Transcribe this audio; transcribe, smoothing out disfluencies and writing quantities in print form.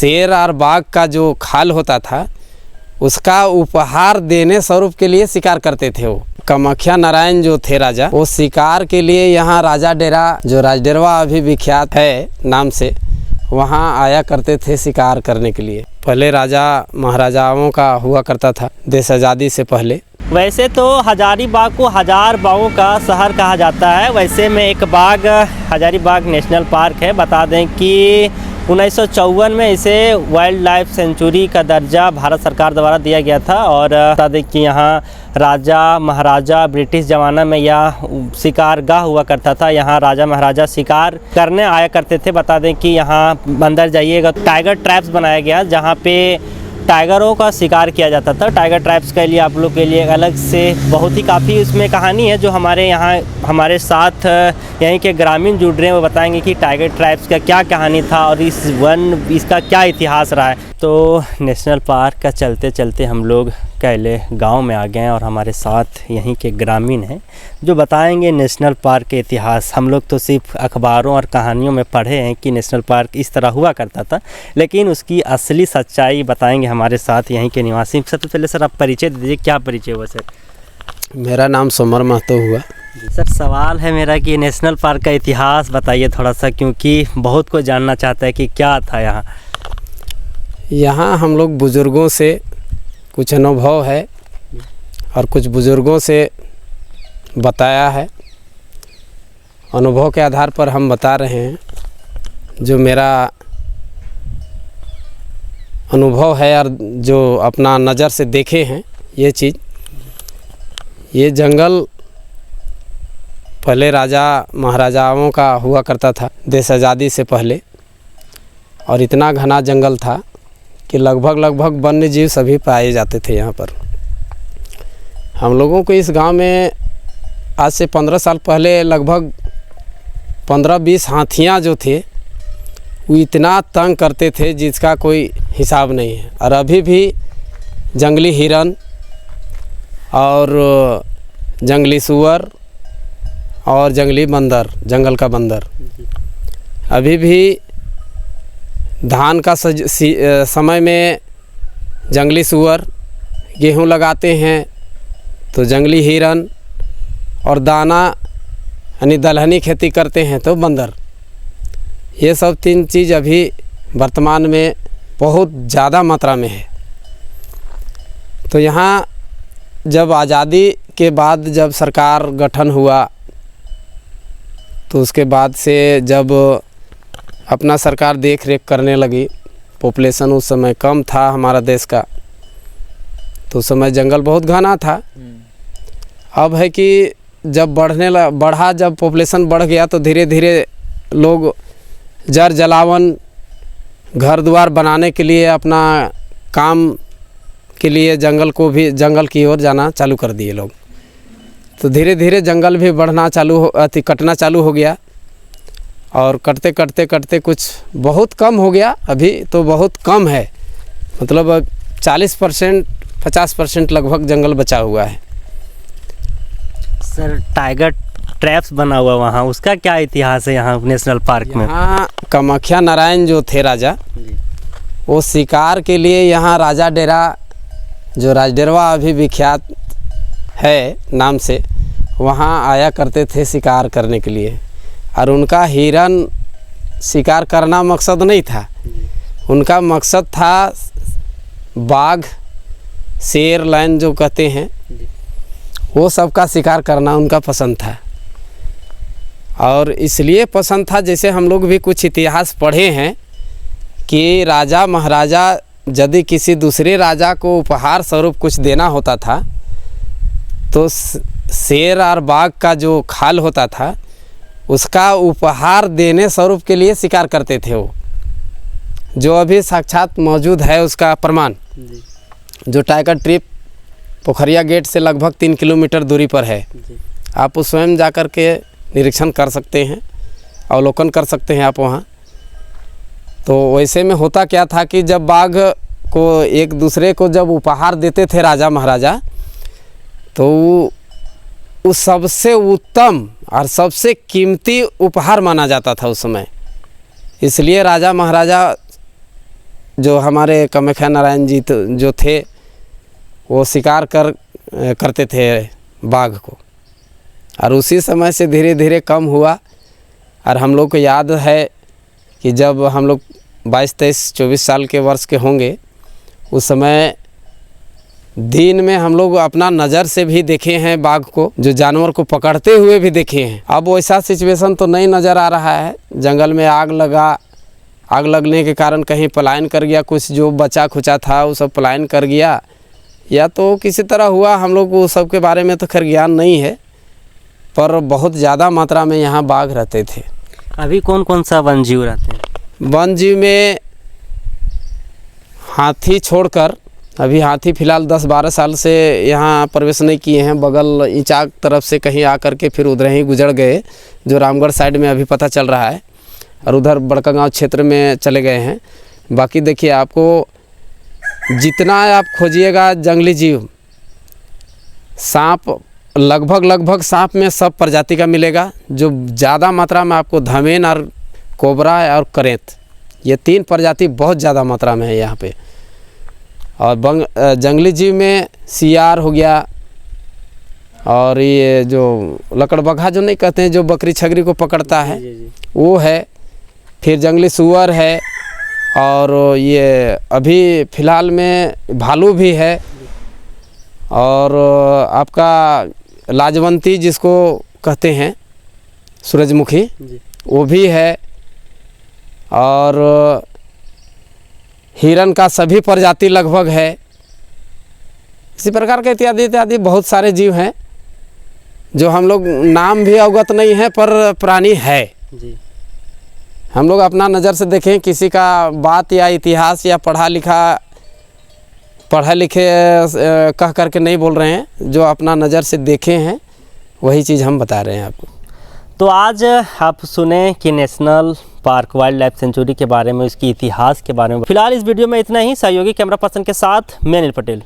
शेर और बाघ का जो खाल होता था उसका उपहार देने स्वरूप के लिए शिकार करते थे। वो कामाख्या नारायण जो थे राजा, वो शिकार के लिए यहाँ राजा डेरा जो राजडेरवा अभी विख्यात है नाम से, वहाँ आया करते थे शिकार करने के लिए। पहले राजा महाराजाओं का हुआ करता था देश आज़ादी से पहले। वैसे तो हजारीबाग को हजार बागों का शहर कहा जाता है। वैसे में एक बाग हजारीबाग नेशनल पार्क है। बता दें कि 1954 में इसे वाइल्ड लाइफ सेंचुरी का दर्जा भारत सरकार द्वारा दिया गया था। और बता दें कि यहाँ राजा महाराजा ब्रिटिश ज़माना में यह शिकारगाह हुआ करता था। यहाँ राजा महाराजा शिकार करने आया करते थे। बता दें कि यहाँ अंदर जाइएगा टाइगर ट्रैप्स बनाया गया जहाँ पे टाइगरों का शिकार किया जाता था। टाइगर ट्रैप्स के लिए आप लोग के लिए अलग से बहुत ही काफ़ी उसमें कहानी है जो हमारे यहाँ हमारे साथ यहीं के ग्रामीण जुड़ रहे हैं। वो बताएंगे कि टाइगर ट्रैप्स का क्या कहानी था और इसका क्या इतिहास रहा है। तो नेशनल पार्क का चलते चलते हम लोग कैले गांव में आ गए हैं और हमारे साथ यहीं के ग्रामीण हैं जो बताएंगे नेशनल पार्क के इतिहास। हम लोग तो सिर्फ अखबारों और कहानियों में पढ़े हैं कि नेशनल पार्क इस तरह हुआ करता था, लेकिन उसकी असली सच्चाई बताएंगे हमारे साथ यहीं के निवासी। सबसे पहले सर आप परिचय दीजिए, क्या परिचय हुआ सर? मेरा नाम सोमर महतो हुआ। सर सवाल है मेरा कि नेशनल पार्क का इतिहास बताइए थोड़ा सा, क्योंकि बहुत कोई जानना चाहता है कि क्या था यहाँ। यहाँ हम लोग बुज़ुर्गों से कुछ अनुभव है और कुछ बुज़ुर्गों से बताया है। अनुभव के आधार पर हम बता रहे हैं। जो मेरा अनुभव है और जो अपना नज़र से देखे हैं ये चीज़, ये जंगल पहले राजा महाराजाओं का हुआ करता था देश आज़ादी से पहले। और इतना घना जंगल था कि लगभग वन्य जीव सभी पाए जाते थे यहाँ पर। हम लोगों को इस गांव में आज से 15 साल पहले लगभग 15-20 हाथियाँ जो थे वो इतना तंग करते थे जिसका कोई हिसाब नहीं है। और अभी भी जंगली हिरन और जंगली सूअर और जंगली बंदर, जंगल का बंदर, अभी भी धान का समय में जंगली सूअर, गेहूं लगाते हैं तो जंगली हिरन, और दाना यानी दलहनी खेती करते हैं तो बंदर। ये सब 3 चीज़ अभी वर्तमान में बहुत ज़्यादा मात्रा में है। तो यहाँ जब आज़ादी के बाद जब सरकार गठन हुआ तो उसके बाद से जब अपना सरकार देख रेख करने लगी, पॉपुलेशन उस समय कम था हमारा देश का, तो उस समय जंगल बहुत घना था। अब है कि जब बढ़ा जब पॉपुलेशन बढ़ गया तो धीरे धीरे लोग जर जलावन घर द्वार बनाने के लिए अपना काम के लिए जंगल की ओर जाना चालू कर दिए लोग। तो धीरे धीरे जंगल भी कटना चालू हो गया और कटते कुछ बहुत कम हो गया। अभी तो बहुत कम है, मतलब 40% 50% लगभग जंगल बचा हुआ है। सर टाइगर ट्रैप्स बना हुआ वहाँ, उसका क्या इतिहास है यहाँ नेशनल पार्क में? हाँ, कामाख्या नारायण जो थे राजा, वो शिकार के लिए यहाँ राजा डेरा जो राजडेरवा अभी विख्यात है नाम से, वहाँ आया करते थे शिकार करने के लिए। और उनका हिरन शिकार करना मकसद नहीं था, उनका मकसद था बाघ, शेर, लायन जो कहते हैं, वो सब का शिकार करना उनका पसंद था। और इसलिए पसंद था, जैसे हम लोग भी कुछ इतिहास पढ़े हैं कि राजा महाराजा यदि किसी दूसरे राजा को उपहार स्वरूप कुछ देना होता था तो शेर और बाघ का जो खाल होता था उसका उपहार देने स्वरूप के लिए शिकार करते थे वो, जो अभी साक्षात मौजूद है उसका प्रमाण। जो टाइगर ट्रिप पोखरिया गेट से लगभग 3 किलोमीटर दूरी पर है। आप उस स्वयं जाकर के निरीक्षण कर सकते हैं, अवलोकन कर सकते हैं आप वहाँ। तो वैसे में होता क्या था कि जब बाघ को एक दूसरे को जब उपहार देते थे राजा महाराजा, तो उस सबसे उत्तम और सबसे कीमती उपहार माना जाता था उस समय। इसलिए राजा महाराजा जो हमारे कामाख्या नारायण जी जो थे वो शिकार करते थे बाघ को, और उसी समय से धीरे धीरे कम हुआ। और हम लोग को याद है कि जब हम लोग 22, 23, 24 साल के वर्ष के होंगे, उस समय दिन में हम लोग अपना नज़र से भी देखे हैं बाघ को, जो जानवर को पकड़ते हुए भी देखे हैं। अब वैसा सिचुएशन तो नहीं नज़र आ रहा है। जंगल में आग लगने के कारण कहीं पलायन कर गया, कुछ जो बचा खुचा था वो सब पलायन कर गया, या तो किसी तरह हुआ। हम लोग को सब के बारे में तो खैर ज्ञान नहीं है, पर बहुत ज़्यादा मात्रा में यहाँ बाघ रहते थे। अभी कौन कौन सा वन जीव रहते हैं? वन जीव में हाथी छोड़कर, अभी हाथी फ़िलहाल 10-12 साल से यहाँ प्रवेश नहीं किए हैं। बगल ईचाक तरफ से कहीं आकर के फिर उधर ही गुजर गए, जो रामगढ़ साइड में अभी पता चल रहा है, और उधर बड़कागांव क्षेत्र में चले गए हैं। बाकी देखिए, आपको जितना आप खोजिएगा जंगली जीव, सांप लगभग सांप में सब प्रजाति का मिलेगा। जो ज़्यादा मात्रा में आपको धमेन और कोबरा और करेंत, ये 3 प्रजाति बहुत ज़्यादा मात्रा में है यहाँ पे। और जंगली जीव में सियार हो गया, और ये जो लकड़बग्घा जो नहीं कहते हैं, जो बकरी छगरी को पकड़ता है, वो है। फिर जंगली सूअर है, और ये अभी फ़िलहाल में भालू भी है, और आपका लाजवंती जिसको कहते हैं सूरजमुखी, वो भी है। और हिरन का सभी प्रजाति लगभग है। इसी प्रकार के इत्यादि इत्यादि बहुत सारे जीव हैं जो हम लोग नाम भी अवगत नहीं है, पर प्राणी है जी। हम लोग अपना नज़र से देखें, किसी का बात या इतिहास या पढ़े लिखे कह करके नहीं बोल रहे हैं। जो अपना नज़र से देखे हैं वही चीज़ हम बता रहे हैं आपको। तो आज आप सुने कि national park wild life sanctuary के बारे में, उसकी इतिहास के बारे में। फिलहाल इस वीडियो में इतना ही। सहयोगी कैमरा पर्सन के साथ मैं अनिल पटेल।